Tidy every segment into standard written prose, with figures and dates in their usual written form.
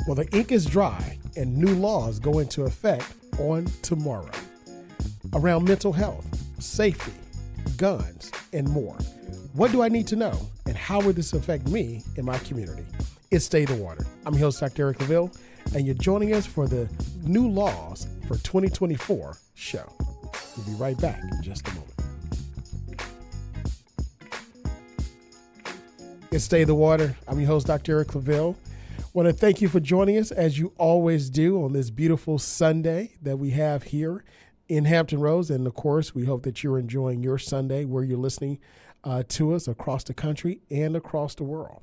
Well, the ink is dry and new laws go into effect on tomorrow around mental health, safety, guns, and more. What do I need to know, and how will this affect me and my community? It's Stay the Water. I'm your host, Dr. Eric LaVille, and you're joining us for the New Laws for 2024 show. We'll be right back in just a moment. It's Stay the Water. I'm your host, Dr. Eric LaVille. Want to thank you for joining us, as you always do, on this beautiful Sunday that we have here in Hampton Roads. And of course, we hope that you're enjoying your Sunday where you're listening to us across the country and across the world.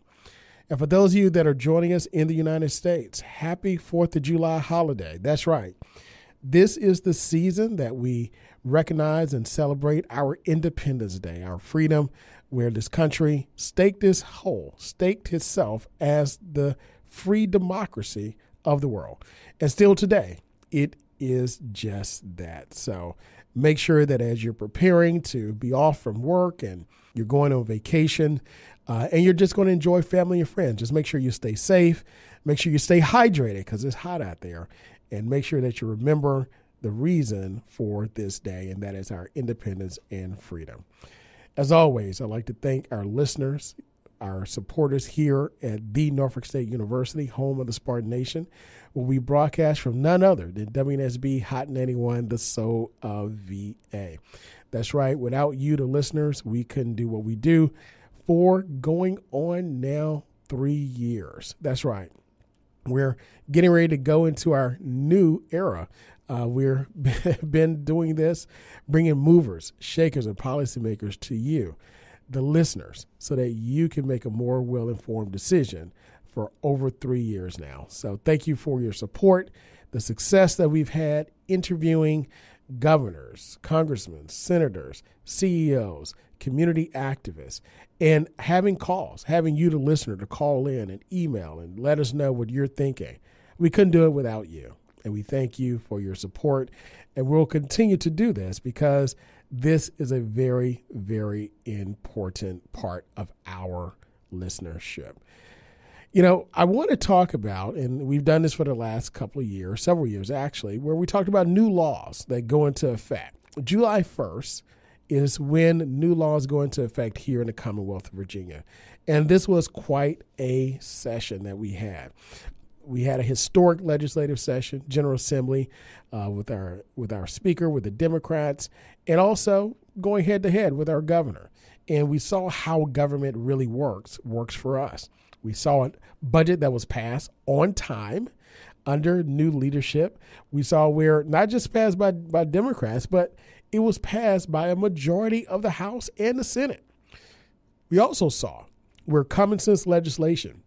And for those of you that are joining us in the United States, happy 4th of July holiday. That's right. This is the season that we recognize and celebrate our Independence Day, our freedom, where this country staked itself as the free democracy of the world. And still today, it is just that. So make sure that as you're preparing to be off from work and you're going on vacation and you're just going to enjoy family and friends, just make sure you stay safe. Make sure you stay hydrated because it's hot out there. And make sure that you remember the reason for this day, and that is our independence and freedom. As always, I'd like to thank our listeners, our supporters here at the Norfolk State University, home of the Spartan Nation, where we broadcast from none other than WNSB Hot 91, the soul of VA. That's right. Without you, the listeners, we couldn't do what we do for going on now 3 years. That's right. We're getting ready to go into our new era. We've been doing this, bringing movers, shakers, and policymakers to you, the listeners, so that you can make a more well-informed decision for over 3 years now. So thank you for your support, the success that we've had interviewing governors, congressmen, senators, CEOs, community activists, and having you, the listener, to call in and email and let us know what you're thinking. We couldn't do it without you. And we thank you for your support. And we'll continue to do this because this is a very, very important part of our listenership. You know, I want to talk about, and we've done this for the last couple of years, several years actually, where we talked about new laws that go into effect. July 1st is when new laws go into effect here in the Commonwealth of Virginia. And this was quite a session that we had. We had a historic legislative session, General Assembly, with our speaker, with the Democrats, and also going head to head with our governor. And we saw how government really works for us. We saw a budget that was passed on time under new leadership. We saw where not just passed by Democrats, but it was passed by a majority of the House and the Senate. We also saw where common sense legislation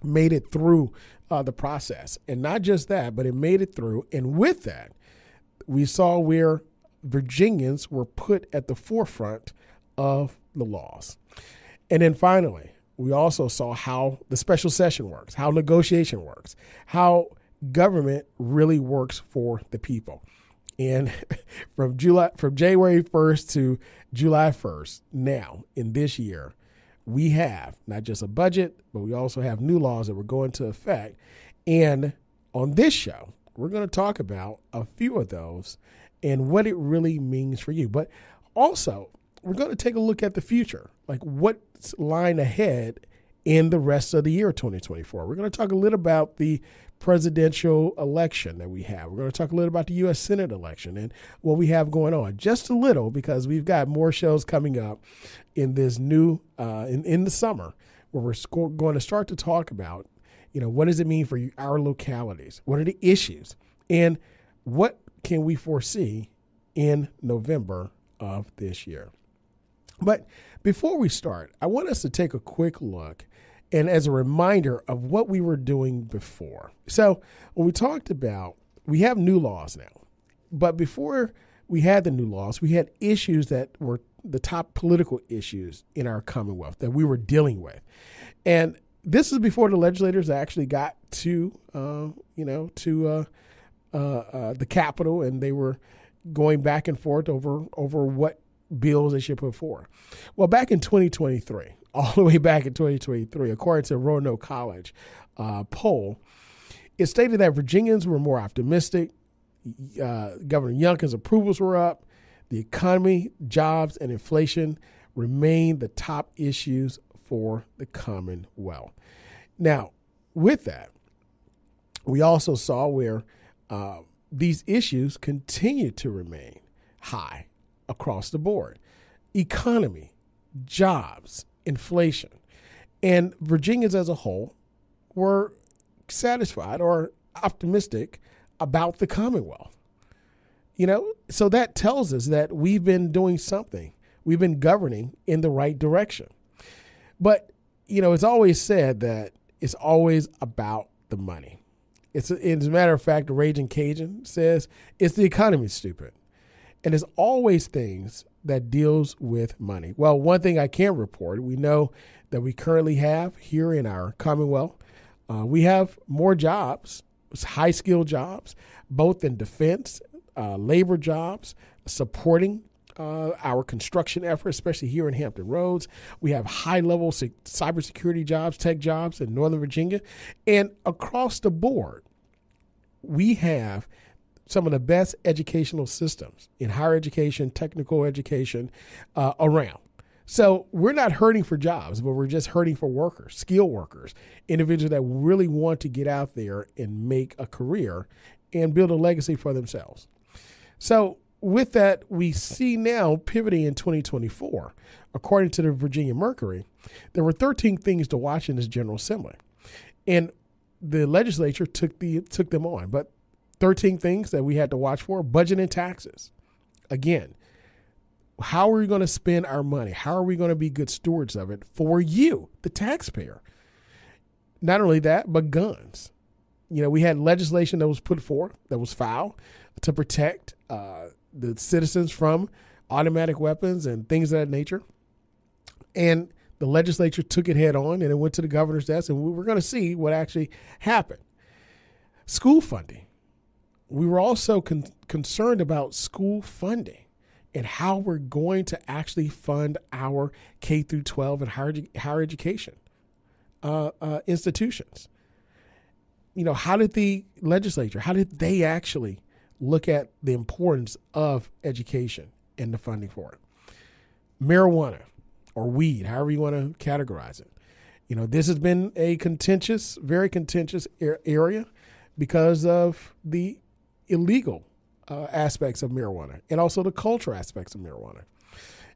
made it through the process. And not just that, but it made it through. And with that, we saw where Virginians were put at the forefront of the laws. And then finally, we also saw how the special session works, how negotiation works, how government really works for the people. And from January 1st to July 1st, now in this year, we have not just a budget, but we also have new laws that will go into effect. And on this show, we're going to talk about a few of those and what it really means for you. But also, we're going to take a look at the future, like what's lying ahead in the rest of the year 2024. We're going to talk a little about the presidential election that we have. We're going to talk a little about the U.S. Senate election and what we have going on. Just a little, because we've got more shows coming up in this new, in the summer, where we're going to start to talk about, what does it mean for our localities? What are the issues? And what can we foresee in November of this year? But before we start, I want us to take a quick look and as a reminder of what we were doing before. So when we talked about, we have new laws now, but before we had the new laws, we had issues that were the top political issues in our Commonwealth that we were dealing with. And this is before the legislators actually got to, the Capitol, and they were going back and forth over what bills they should put forward. Well, back in 2023, all the way back in 2023, according to Roanoke College poll, It stated that Virginians were more optimistic. Governor Youngkin's approvals were up. The economy, jobs, and inflation remain the top issues for the Commonwealth. Now, with that, we also saw where these issues continue to remain high across the board. Economy, jobs, inflation, and Virginians as a whole were satisfied or optimistic about the Commonwealth. So that tells us that we've been doing something. We've been governing in the right direction. But, it's always said that it's always about the money. As a matter of fact, the Raging Cajun says it's the economy, stupid. And there's always things that deals with money. Well, one thing I can report, we know that we currently have here in our Commonwealth, we have more jobs, high-skilled jobs, both in defense, labor jobs, supporting our construction efforts, especially here in Hampton Roads. We have high-level cybersecurity jobs, tech jobs in Northern Virginia. And across the board, we have some of the best educational systems in higher education, technical education around. So we're not hurting for jobs, but we're just hurting for workers, skilled workers, individuals that really want to get out there and make a career and build a legacy for themselves. So with that, we see now pivoting in 2024, according to the Virginia Mercury, there were 13 things to watch in this General Assembly. And the legislature took them on. But 13 things that we had to watch for: budget and taxes. Again, how are we going to spend our money? How are we going to be good stewards of it for you, the taxpayer? Not only that, but guns. We had legislation that was put forth that was filed to protect the citizens from automatic weapons and things of that nature. And the legislature took it head on, and it went to the governor's desk, and we were going to see what actually happened. School funding. We were also concerned about school funding and how we're going to actually fund our K through 12 and higher education institutions. How did the legislature, how did they actually look at the importance of education and the funding for it? Marijuana or weed, however you want to categorize it. This has been a very contentious area because of the illegal aspects of marijuana and also the cultural aspects of marijuana.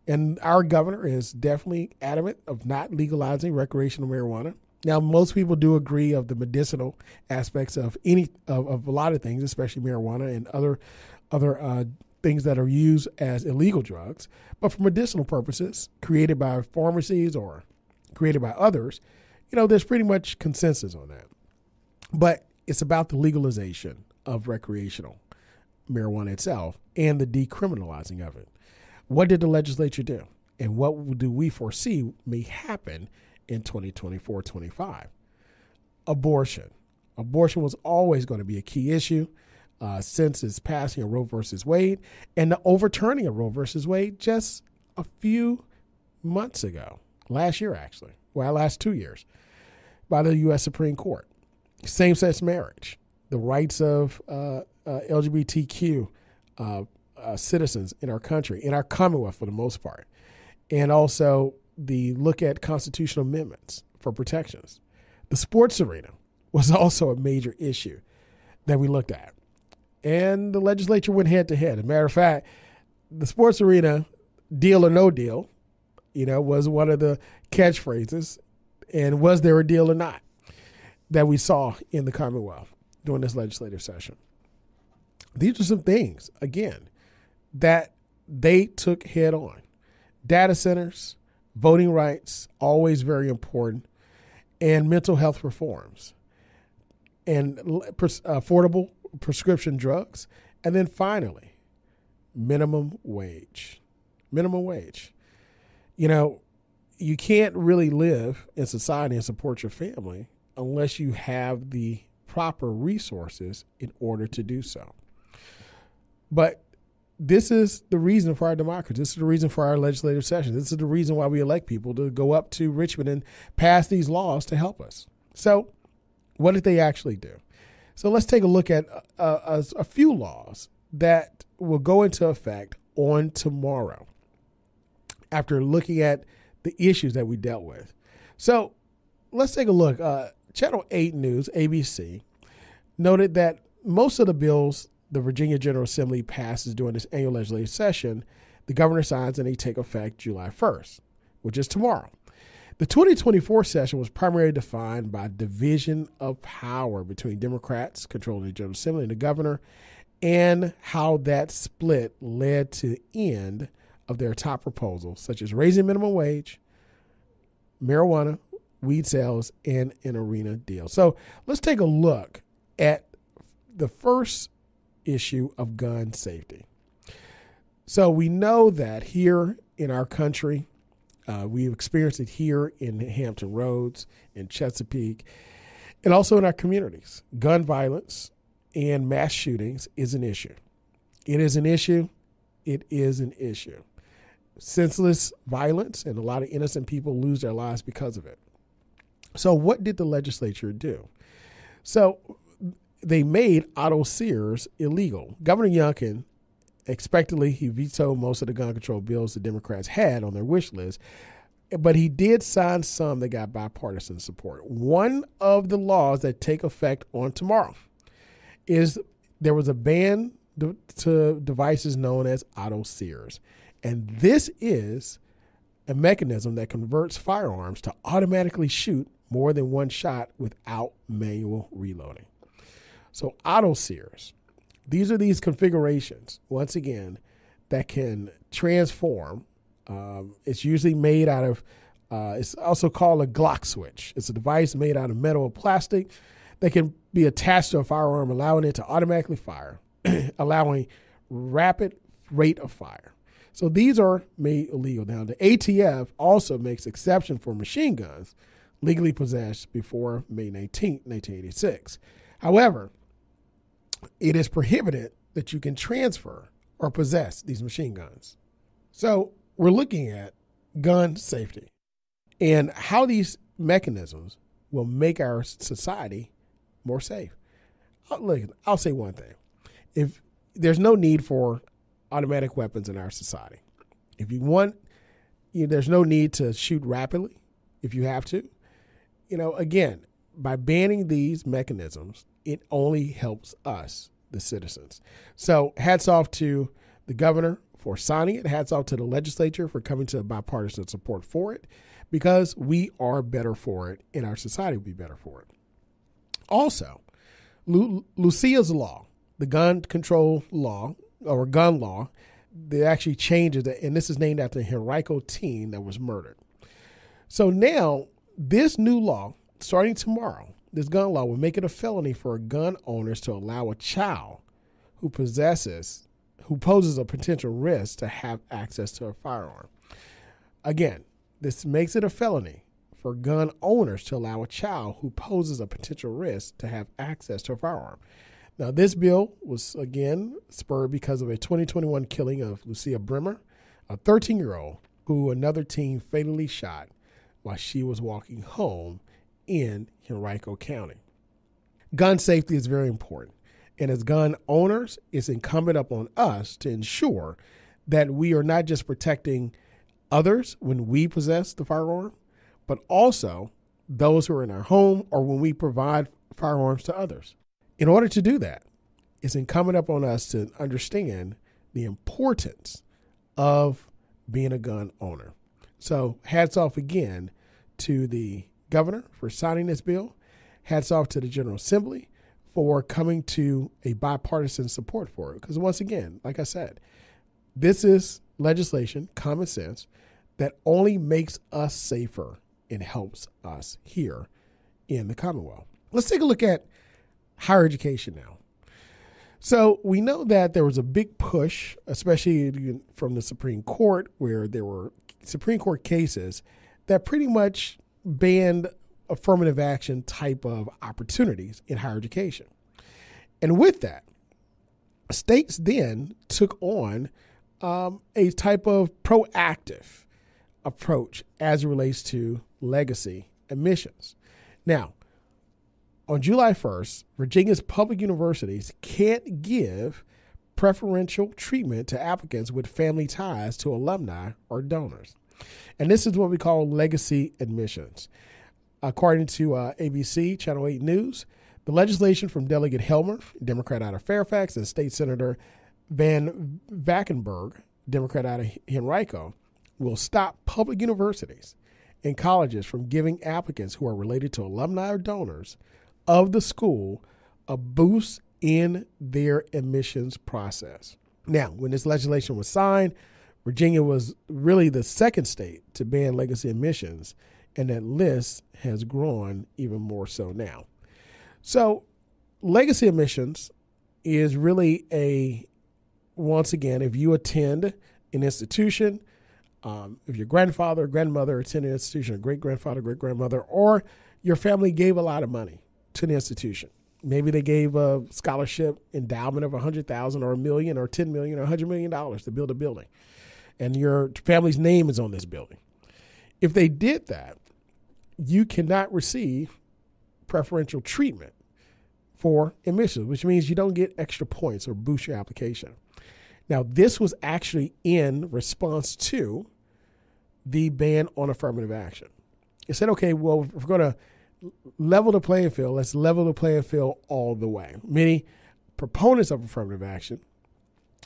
And our governor is definitely adamant of not legalizing recreational marijuana. Now, most people do agree of the medicinal aspects of of a lot of things, especially marijuana and other things that are used as illegal drugs. But for medicinal purposes, created by pharmacies or created by others, there's pretty much consensus on that. But it's about the legalization of recreational marijuana itself and the decriminalizing of it. What did the legislature do? And what do we foresee may happen in 2024-25? Abortion. Abortion was always going to be a key issue since its passing of Roe versus Wade and the overturning of Roe versus Wade just a few months ago, last year actually, last 2 years, by the U.S. Supreme Court. Same-sex marriage, the rights of LGBTQ citizens in our country, in our Commonwealth for the most part, and also the look at constitutional amendments for protections. The sports arena was also a major issue that we looked at. And the legislature went head to head. As a matter of fact, the sports arena, deal or no deal, was one of the catchphrases. And was there a deal or not that we saw in the Commonwealth during this legislative session? These are some things, again, that they took head on. Data centers, voting rights, always very important, and mental health reforms, and affordable prescription drugs, and then finally, minimum wage. Minimum wage. You can't really live in society and support your family unless you have the proper resources in order to do so. But this is the reason for our democracy. This is the reason for our legislative session. This is the reason why we elect people to go up to Richmond and pass these laws to help us. So what did they actually do? So let's take a look at a few laws that will go into effect on tomorrow after looking at the issues that we dealt with. So let's take a look. Channel 8 News, ABC, noted that most of the bills the Virginia General Assembly passes during this annual legislative session, the governor signs and they take effect July 1st, which is tomorrow. The 2024 session was primarily defined by division of power between Democrats controlling the General Assembly and the governor, and how that split led to the end of their top proposals, such as raising minimum wage, marijuana, weed sales, and an arena deal. So let's take a look at the first issue of gun safety. So we know that here in our country, we've experienced it here in Hampton Roads, in Chesapeake, and also in our communities. Gun violence and mass shootings is an issue. It is an issue. It is an issue. Senseless violence, and a lot of innocent people lose their lives because of it. So what did the legislature do? So they made auto sears illegal. Governor Youngkin, expectedly, he vetoed most of the gun control bills the Democrats had on their wish list, but he did sign some that got bipartisan support. One of the laws that take effect on tomorrow is there was a ban to devices known as auto sears. And this is a mechanism that converts firearms to automatically shoot more than one shot without manual reloading. So auto sears, these are these configurations, once again, that can transform. It's usually made out of, it's also called a Glock switch. It's a device made out of metal or plastic that can be attached to a firearm, allowing it to automatically fire, allowing rapid rate of fire. So these are made illegal. Now, the ATF also makes exception for machine guns legally possessed before May 19, 1986. However, it is prohibited that you can transfer or possess these machine guns. So we're looking at gun safety and how these mechanisms will make our society more safe. I'll say one thing. If there's no need for automatic weapons in our society. If you want, there's no need to shoot rapidly if you have to. Again, by banning these mechanisms, it only helps us, the citizens. So hats off to the governor for signing it. Hats off to the legislature for coming to bipartisan support for it, because we are better for it and our society will be better for it. Also, Lucia's law, the gun control law, or gun law, they actually changed it, and this is named after a Henrico teen that was murdered. So now, this new law, starting tomorrow, this gun law will make it a felony for gun owners to allow a child who poses a potential risk to have access to a firearm. Again, this makes it a felony for gun owners to allow a child who poses a potential risk to have access to a firearm. Now, this bill was, again, spurred because of a 2021 killing of Lucia Bremer, a 13-year-old who another teen fatally shot while she was walking home in Henrico County. Gun safety is very important. And as gun owners, it's incumbent upon us to ensure that we are not just protecting others when we possess the firearm, but also those who are in our home or when we provide firearms to others. In order to do that, it's incumbent upon us to understand the importance of being a gun owner. So hats off again to the governor for signing this bill. Hats off to the General Assembly for coming to a bipartisan support for it. Because once again, like I said, this is legislation, common sense, that only makes us safer and helps us here in the Commonwealth. Let's take a look at higher education now. So we know that there was a big push, especially from the Supreme Court, where there were Supreme Court cases that pretty much banned affirmative action type of opportunities in higher education. And with that, states then took on a type of proactive approach as it relates to legacy admissions. Now, On July 1st, Virginia's public universities can't give preferential treatment to applicants with family ties to alumni or donors. And this is what we call legacy admissions. According to ABC, Channel 8 News, the legislation from Delegate Helmer, Democrat out of Fairfax, and State Senator Van Valkenburg, Democrat out of Henrico, will stop public universities and colleges from giving applicants who are related to alumni or donors of the school a boost in their admissions process. Now, when this legislation was signed, Virginia was really the second state to ban legacy admissions, and that list has grown even more so now. So legacy admissions is really once again, if you attend an institution, if your grandfather or grandmother attended an institution, or great-grandfather, great-grandmother, or your family gave a lot of money to the institution. Maybe they gave a scholarship endowment of $100,000 or $1 million or $10 million or $100 million to build a building. And your family's name is on this building. If they did that, you cannot receive preferential treatment for admissions, which means you don't get extra points or boost your application. Now, this was actually in response to the ban on affirmative action. It said, okay, well, if we're going to level the playing field, let's level the playing field all the way. Many proponents of affirmative action,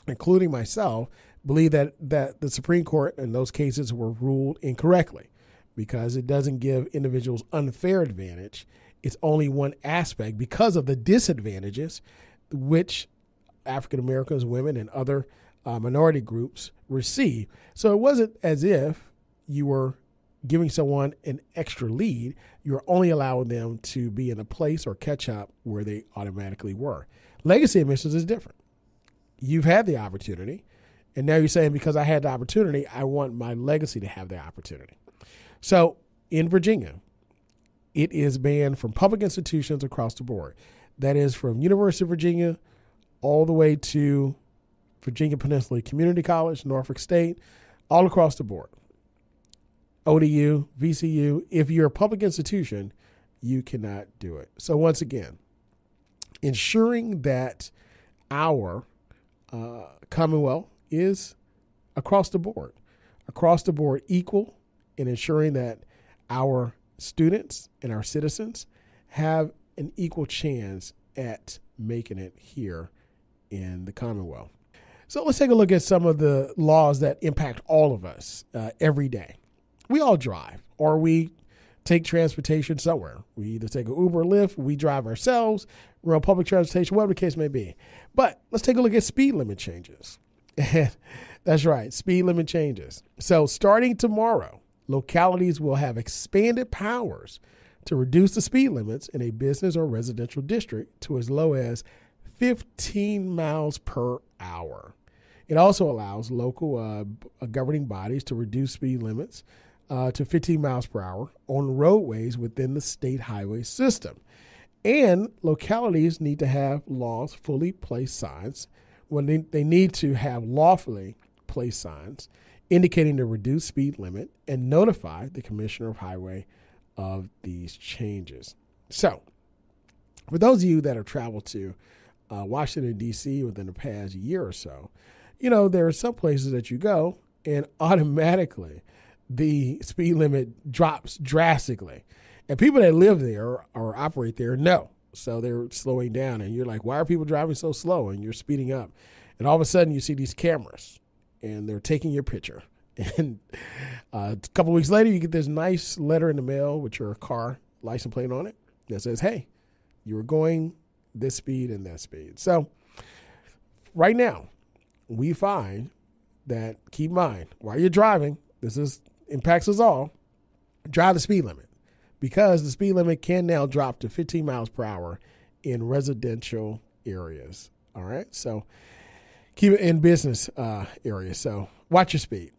including myself, believe that the Supreme Court in those cases were ruled incorrectly because it doesn't give individuals unfair advantage. It's only one aspect because of the disadvantages which African Americans, women, and other minority groups receive. So it wasn't as if you were giving someone an extra lead. You're only allowing them to be in a place or catch up where they automatically were. Legacy admissions is different. You've had the opportunity, and now you're saying because I had the opportunity, I want my legacy to have the opportunity. So in Virginia, it is banned from public institutions across the board. That is from University of Virginia all the way to Virginia Peninsula Community College, Norfolk State, all across the board. ODU, VCU, if you're a public institution, you cannot do it. So once again, ensuring that our Commonwealth is across the board equal in ensuring that our students and our citizens have an equal chance at making it here in the Commonwealth. So let's take a look at some of the laws that impact all of us every day. We all drive, or we take transportation somewhere. We either take an Uber or Lyft, we drive ourselves, we're on public transportation, whatever the case may be. But let's take a look at speed limit changes. That's right, speed limit changes. So starting tomorrow, localities will have expanded powers to reduce the speed limits in a business or residential district to as low as 15 miles per hour. It also allows local governing bodies to reduce speed limits to 15 miles per hour on roadways within the state highway system. And localities need to have laws fully placed signs when they need to have lawfully placed signs indicating the reduced speed limit and notify the Commissioner of Highway of these changes. So for those of you that have traveled to Washington, D.C. within the past year or so, you know, there are some places that you go and automatically the speed limit drops drastically. And people that live there or operate there know. So they're slowing down. And you're like, why are people driving so slow? And you're speeding up. And all of a sudden you see these cameras and they're taking your picture. And a couple of weeks later, you get this nice letter in the mail with your car license plate on it that says, hey, you were going this speed and that speed. So right now, we find that, keep in mind, while you're driving, impacts us all, drive the speed limit, because the speed limit can now drop to 15 miles per hour in residential areas. All right. So keep it in business areas. So watch your speed.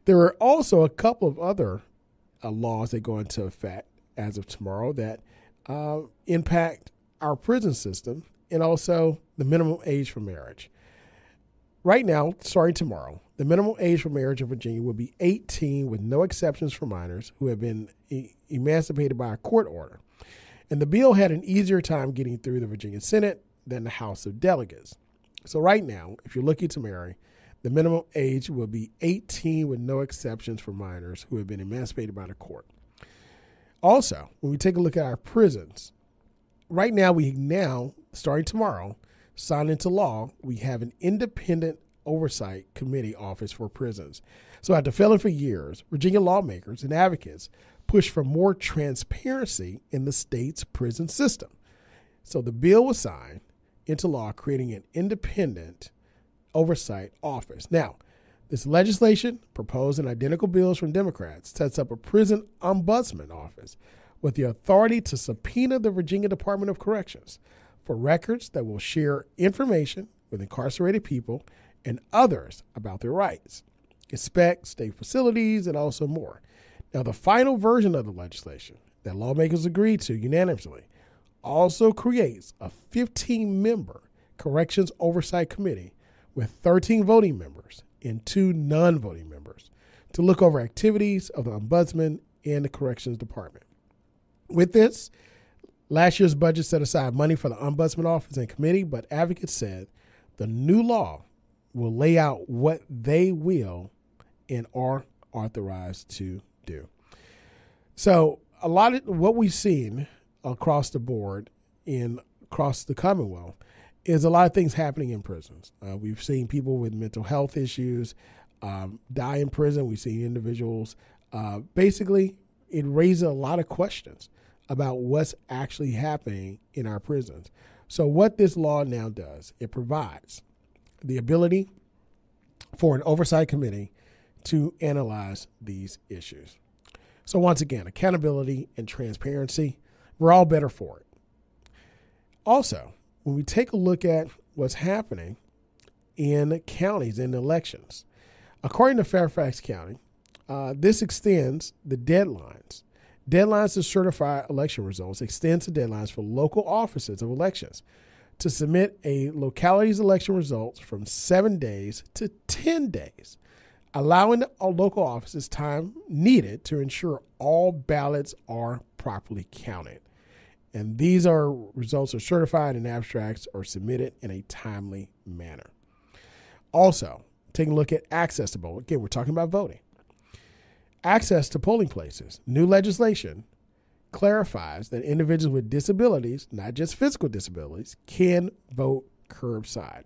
There are also a couple of other laws that go into effect as of tomorrow that impact our prison system and also the minimum age for marriage. Right now, starting tomorrow, the minimum age for marriage in Virginia will be 18 with no exceptions for minors who have been emancipated by a court order. And the bill had an easier time getting through the Virginia Senate than the House of Delegates. So right now, if you're looking to marry, the minimum age will be 18 with no exceptions for minors who have been emancipated by the court. Also, when we take a look at our prisons, right now, starting tomorrow, sign into law, we have an independent oversight committee office for prisons. So after failing for years, Virginia lawmakers and advocates push for more transparency in the state's prison system. So the bill was signed into law, creating an independent oversight office. Now, this legislation, proposed in identical bills from Democrats, sets up a prison ombudsman office with the authority to subpoena the Virginia Department of Corrections for records that will share information with incarcerated people and others about their rights, inspect state facilities, and also more. Now, the final version of the legislation that lawmakers agreed to unanimously also creates a 15-member corrections oversight committee with 13 voting members and 2 non-voting members to look over activities of the ombudsman and the corrections department. With this, last year's budget set aside money for the ombudsman office and committee, but advocates said the new law will lay out what they will and are authorized to do. So a lot of what we've seen across the board across the Commonwealth is a lot of things happening in prisons. We've seen people with mental health issues die in prison. We've seen individuals. Basically, it raises a lot of questions about what's actually happening in our prisons. So what this law now does, it provides the ability for an oversight committee to analyze these issues. So once again, accountability and transparency, we're all better for it. Also, when we take a look at what's happening in counties in elections, according to Fairfax County, this extends the deadlines. Deadlines to certify election results extends the deadlines for local offices of elections to submit a locality's election results from 7 days to 10 days, allowing the local offices time needed to ensure all ballots are properly counted. And these results are certified and abstracts are submitted in a timely manner. Also, taking a look at access to voting. Again, we're talking about voting. Access to polling places. New legislation clarifies that individuals with disabilities, not just physical disabilities, can vote curbside.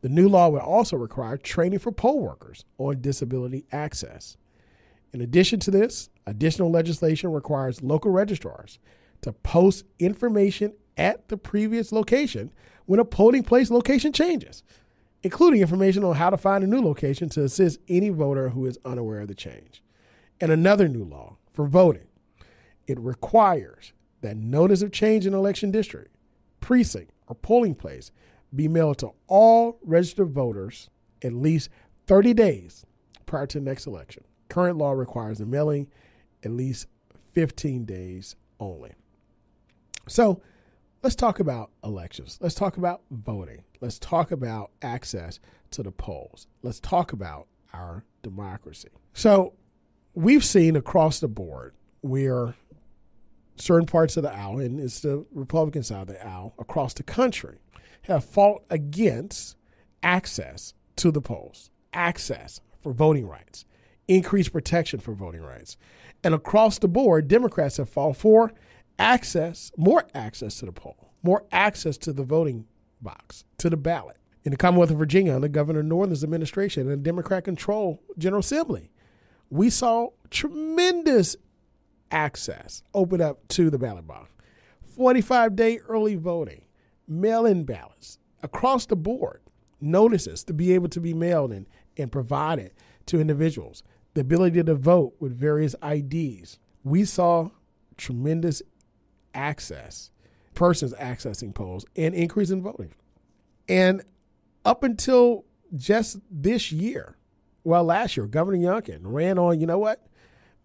The new law will also require training for poll workers on disability access. In addition to this, additional legislation requires local registrars to post information at the previous location when a polling place location changes, including information on how to find a new location to assist any voter who is unaware of the change. And another new law for voting. It requires that notice of change in election district, precinct, or polling place be mailed to all registered voters at least 30 days prior to the next election. Current law requires the mailing at least 15 days only. So let's talk about elections. Let's talk about voting. Let's talk about access to the polls. Let's talk about our democracy. So we've seen across the board where certain parts of the aisle, and it's the Republican side of the aisle, across the country, have fought against access to the polls, access for voting rights, increased protection for voting rights. And across the board, Democrats have fought for access, more access to the poll, more access to the voting box, to the ballot. In the Commonwealth of Virginia, under Governor Northam's administration and Democrat-controlled General Assembly, we saw tremendous access open up to the ballot box. 45-day early voting, mail-in ballots, across the board, notices to be able to be mailed and provided to individuals, the ability to vote with various IDs. We saw tremendous access, persons accessing polls, and increase in voting. And up until just this year, last year, Governor Youngkin ran on,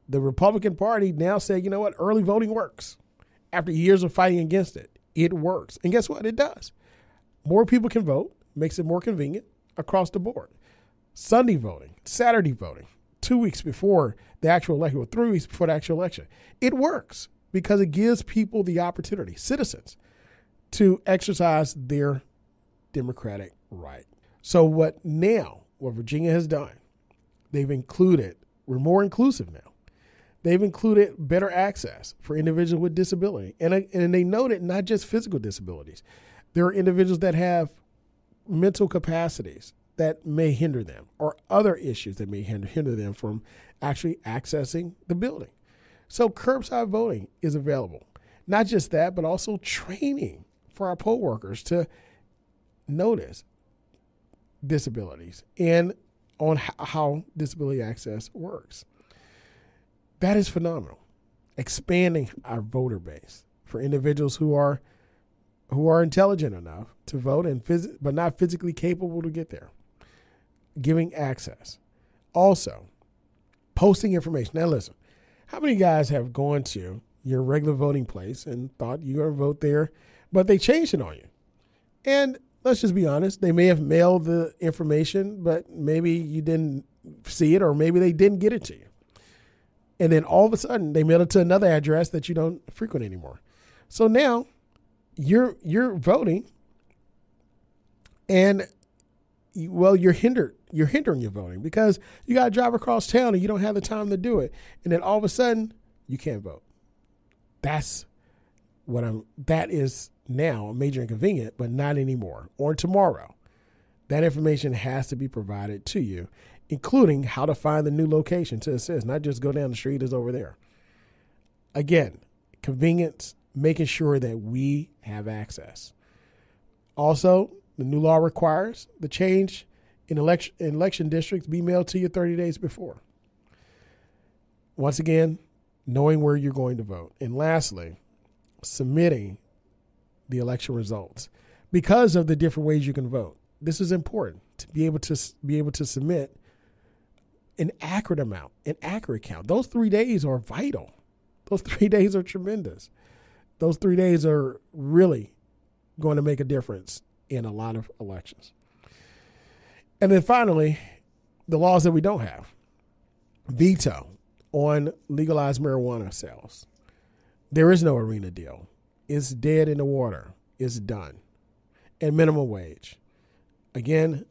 the Republican Party now said, early voting works. After years of fighting against it, it works. And guess what? It does. More people can vote, makes it more convenient across the board. Sunday voting, Saturday voting, 2 weeks before the actual election, or 3 weeks before the actual election. It works. because it gives people the opportunity, citizens, to exercise their democratic right. So what Virginia has done, they've included, we're more inclusive now. They've included better access for individuals with disability. And they noted not just physical disabilities. There are individuals that have mental capacities that may hinder them, or other issues that may hinder them from actually accessing the building. So curbside voting is available. Not just that, but also training for our poll workers to notice disabilities and on how disability access works. That is phenomenal. Expanding our voter base for individuals who are intelligent enough to vote but not physically capable to get there. Giving access. Also, posting information. Now listen, how many guys have gone to your regular voting place and thought you were going to vote there, but they changed it on you? And let's just be honest, they may have mailed the information, but maybe you didn't see it, or maybe they didn't get it to you. And then all of a sudden they mailed it to another address that you don't frequent anymore. So now you're voting, and you're hindering your voting because you got to drive across town and you don't have the time to do it. And then all of a sudden you can't vote. That is now a major inconvenience, but not anymore. Or tomorrow, that information has to be provided to you, including how to find the new location to assist, not just go down the street, it's over there. Again, convenience, making sure that we have access. Also, the new law requires the change in election districts be mailed to you 30 days before. Once again, knowing where you're going to vote. And lastly, submitting the election results. Because of the different ways you can vote, this is important to be able to submit an accurate count. Those 3 days are vital. Those 3 days are tremendous. Those 3 days are really going to make a difference in a lot of elections. And then finally, the laws that we don't have. Veto on legalized marijuana sales. There is no arena deal. It's dead in the water. It's done. And minimum wage. Again,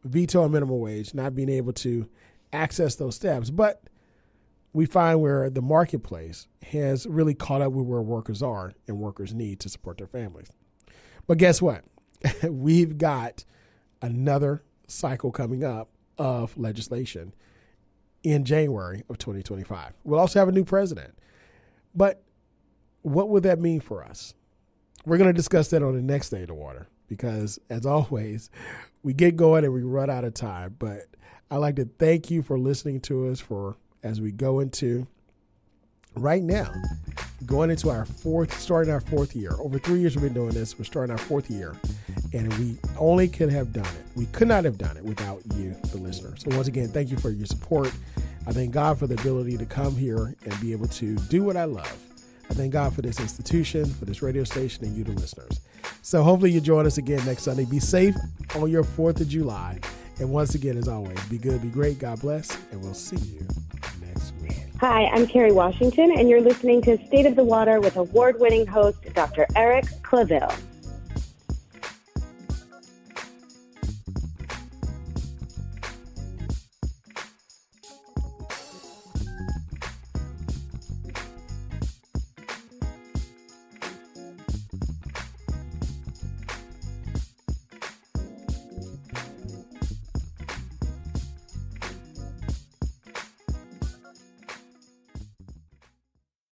veto on minimum wage, not being able to access those steps. But we find where the marketplace has really caught up with where workers are and workers need to support their families. But guess what? We've got another cycle coming up of legislation in January of 2025. We'll also have a new president. But what would that mean for us? We're going to discuss that on the next Day in the Water because, as always, we get going and we run out of time. But I'd like to thank you for listening to us as we go into right now, starting our fourth year. Over 3 years we've been doing this. We're starting our fourth year. And we only could have done it. We could not have done it without you, the listener. So once again, thank you for your support. I thank God for the ability to come here and be able to do what I love. I thank God for this institution, for this radio station, and you, the listeners. So hopefully you join us again next Sunday. Be safe on your 4th of July. And once again, as always, be good, be great, God bless, and we'll see you next week. Hi, I'm Carrie Washington, and you're listening to State of the Water with award-winning host Dr. Eric Clavel.